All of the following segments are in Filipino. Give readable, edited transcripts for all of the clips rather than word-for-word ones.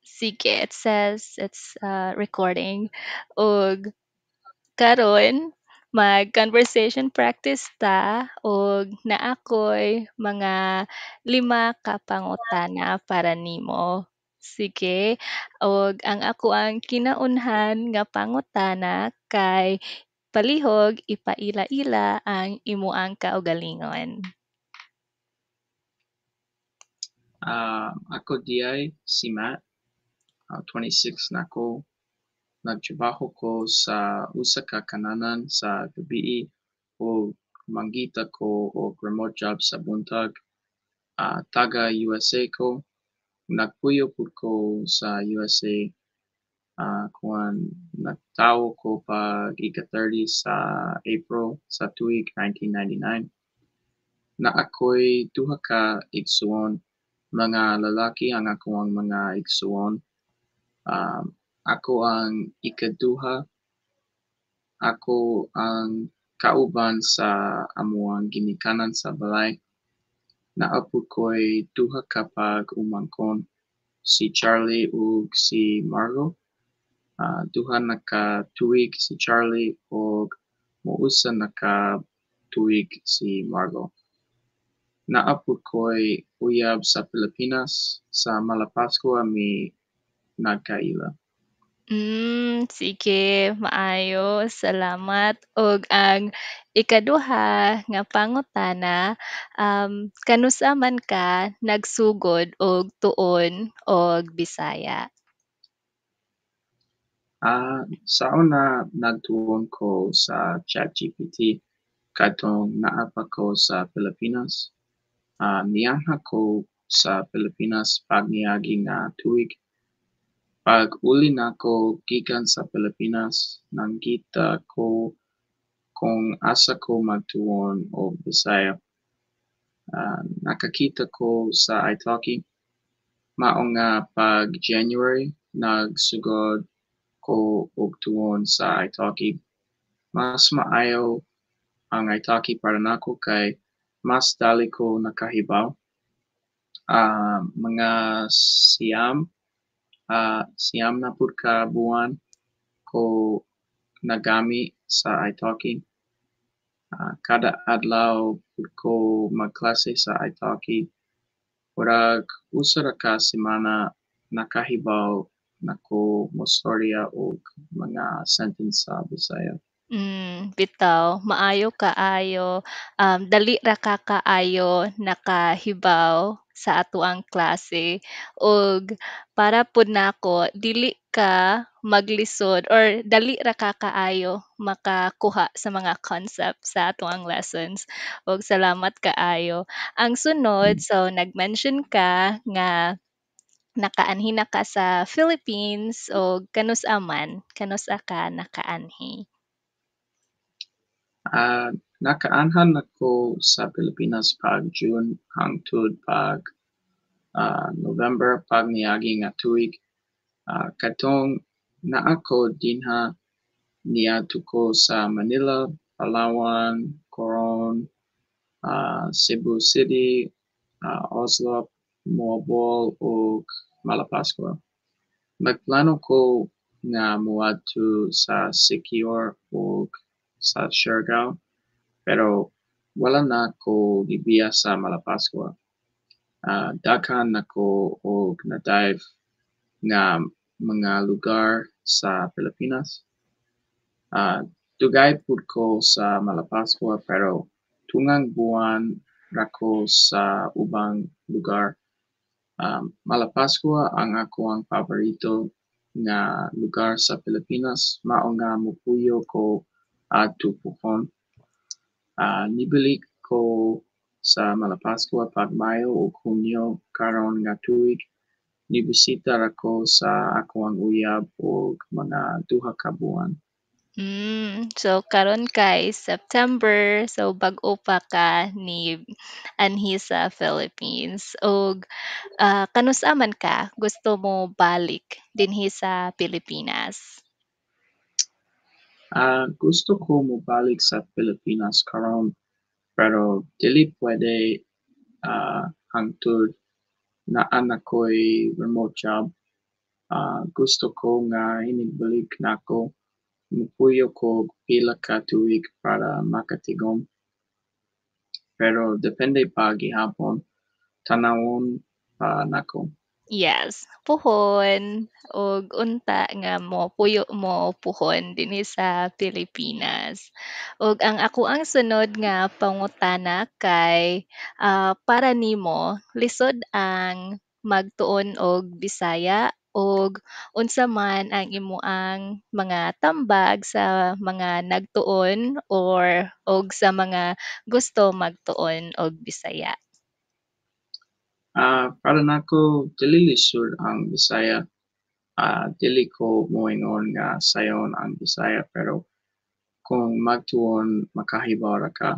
Sige, it says it's recording. Og karon mag-conversation practice ta og naakoy mga 5 ka pangutana para nimo. Sige, og ang ako ang kinaunhan nga pangutana kay palihog ipaila-ila ang imuang kaugalingon. Ako diay si Matt, 26 na ako. Nagtrabaho ko sa usa ka kananan sa gabii o manggita ko og remote job sa buntag. Taga USA ko. Nagpuyo pud ko sa USA. Kuan nagtawo ko pag ika-30 sa April sa tuig 1999. Na ako'y duha ka igsuon, mga lalaki ang akong mga igsuon. Ako ang ikaduha, ako ang kauban sa amuang ginikanan sa balay. Naa pud ko'y duha ka pag-umangkon, si Charlie ug si Marlo. Duha na ka tuig si Charlie ug muusa na ka tuig si Marlo. Naa pud ko'y uyab sa Pilipinas, sa Malapascua mi nagkaila. Sige, maayo, salamat. Og ang ikaduha nga pangutana, kanusa man ka nagsugod og tuon og Bisaya? Sa una nagtuon ko sa ChatGPT kadtong naa pa ko sa Pilipinas. Mianha ko sa Pilipinas pagniagi nga tuig. Pag uli nako gikan sa Pilipinas, nanggita ko kung asa ko magtuon og Bisaya. Nakakita ko sa italki. Mao nga pag January nagsugod ko og tuon sa italki. Mas maayo ang italki para nako kay mas dali ko nakahibaw. Mga siyam na pud ka buwan ko nagami sa italki. Kada adlaw pud ko magklase sa italki. Murag usa ra ka semana nakahibaw nako mostorya og mga sentence sa Bisaya. Bitaw maayo kaayo, dali ra ka kaayo nakahibaw sa atoang klase ug para pud nako dili ka maglisod or dali ra ka kaayo makakuha sa mga concept sa atoang lessons ug salamat kaayo. Ang sunod, so nag-mention ka nga nakaanhi na ka sa Philippines ug kanusa man, kanusa ka nakaanhi? Nakaanhan ako sa Pilipinas pag June hangtod pag November pag niagi nga tuig. Katong naa ko dinha niadto ko sa Manila, Palawan, Coron, Cebu City, Oslo, Moabol ug Malapascua. Nagplano ko nga moadto sa Siquijor ug sa Siargao pero wala na ko gibiya sa Malapascua. Daghan nako og na-dive nga mga lugar sa Pilipinas. Dugay pud ko sa Malapascua pero tungang buwan ra ko sa ubang lugar. Malapascua ang ako ang paborito nga lugar sa Pilipinas. Mao nga mopuyo ko adto pohon. Nibili ko sa Malapascua pag Mayo ug Hunyo karon nga tuig. Nibisita ra ko sa ako ang uyab og mga duha ka buwan. So karon kay September, so bag-o pa ka ni anhi sa Philippines ug, kanusa man ka gusto mo balik dinhi sa Pilipinas? Gusto ko mobalik sa Pilipinas karon pero dili pwede hangtod naa na ko'y remote job. Gusto ko nga inigbalik nako, mupuyo ko pila ka tuig para makatigom, pero depende pa gihapon, tanawon pa nako. Yes, puhon ug unta nga mopuyo mo puhon dinhi sa Pilipinas. Ug ang akoang sunod nga pangutana kay, para nimo lisod ang magtuon og Bisaya ug unsa man ang imoang mga tambag sa mga nagtuon og sa mga gusto magtuon og Bisaya? Para nako dili lisod ang Bisaya. Dili ko moingon nga sayon ang Bisaya pero kung magtuon makahibaw ra ka,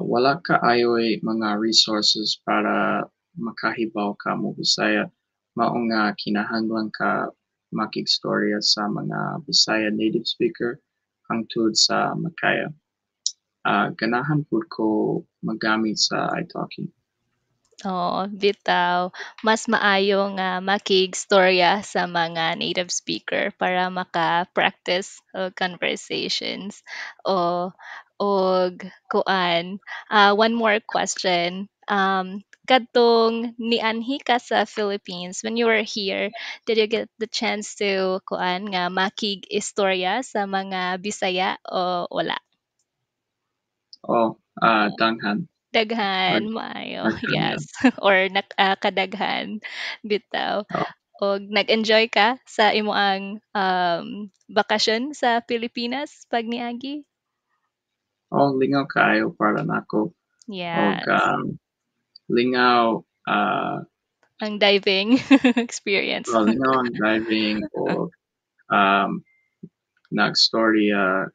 wala kaayo'y mga resources para makahibaw ka mo Bisaya. Mao nga kinahanglan ka makigstorya sa mga Bisaya native speaker hangtod sa makaya. Ganahan pud ko magamit sa italki. Oo, bitaw. Mas maayo nga makigstorya sa mga native speaker para maka-practice og conversations. Og kuan, one more question. Kadtong nianhi ka sa Philippines, when you were here, did you get the chance to kuan nga makig-istorya sa mga Bisaya o wala? Oh, daghan, Daghan, dag maayo, daghan nga. yes. Or kadaghan, bitaw. Oh, Og nag-enjoy ka sa imoang, bakasyon sa Pilipinas 'pag niagi? lingaw kaayo para nako og Yes, lingaw ang diving experience. lingaw ang driving o um, nagstorya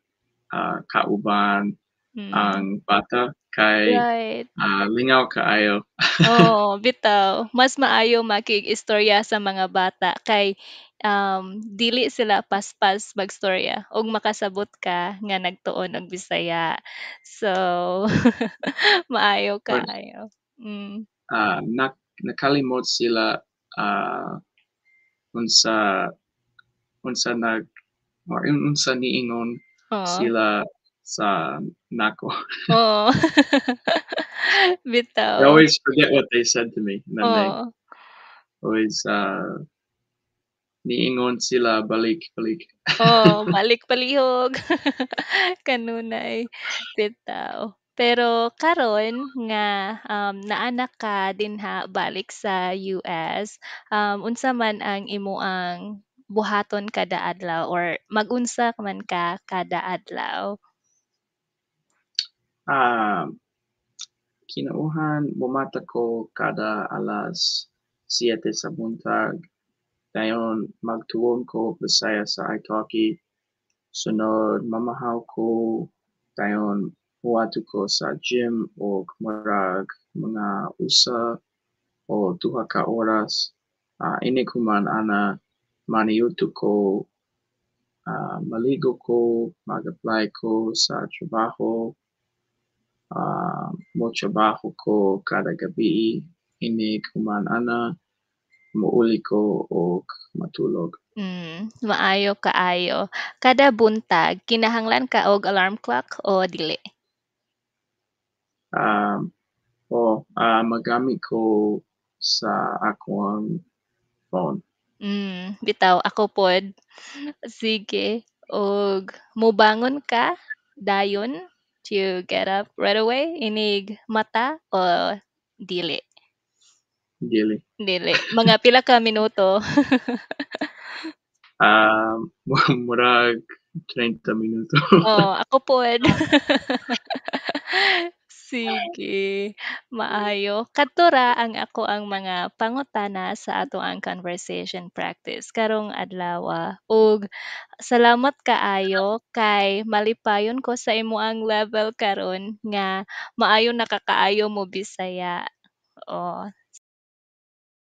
kauban ang Mm, bata kay right. lingaw kaayo. Oo, bitaw. Mas maayo makig-istorya sa mga bata kay, dili sila paspas magstorya ug makasabot ka nga nagtuon og Bisaya. So, maayo Or kaayo. Mm, nakalimot sila unsa unsa or unsa niingon oo, sila sa nako. oo. I Bitaw, always forget what they said to me. And then they oo. always niingon sila balik balik. Oo, balik palihog. Kanunay, bitaw. Pero karon nga, naa ka dinha balik sa US, unsa man ang imoang buhaton kada adlaw or mag-unsa man ka kada adlaw? Um, Kinauhan bumata ko kada alas 7 sa buntag. Dayon magtuon ko Bisaya sa italki. Sunod mamahaw ko. Dayon huwato ko sa gym o murag mga usa o duha ka oras. Ini ko man ana maniyuto ko, maligo ko, mag-apply ko sa trabaho, motrabaho ko kada gabi, ini ko man ana muuli ko og matulog. Maayo kaayo. Kada buntag kinahanglan ka og alarm clock o dili? Um, Magamit ko sa akong phone. Bitaw ako pod. Sige, ug mobangon ka dayon to get up right away, inig mata o dili? Dili. Dili, mga pila ka minuto? Murag 30 minuto. Oo, ako pod. Sige, maayo. Kadto ra ang ako ang mga pangutana sa atoang conversation practice karong adlaw, ug salamat kaayo kay malipayon ko sa imoang level karon nga maayo na kakaayo mo Bisaya. Oo.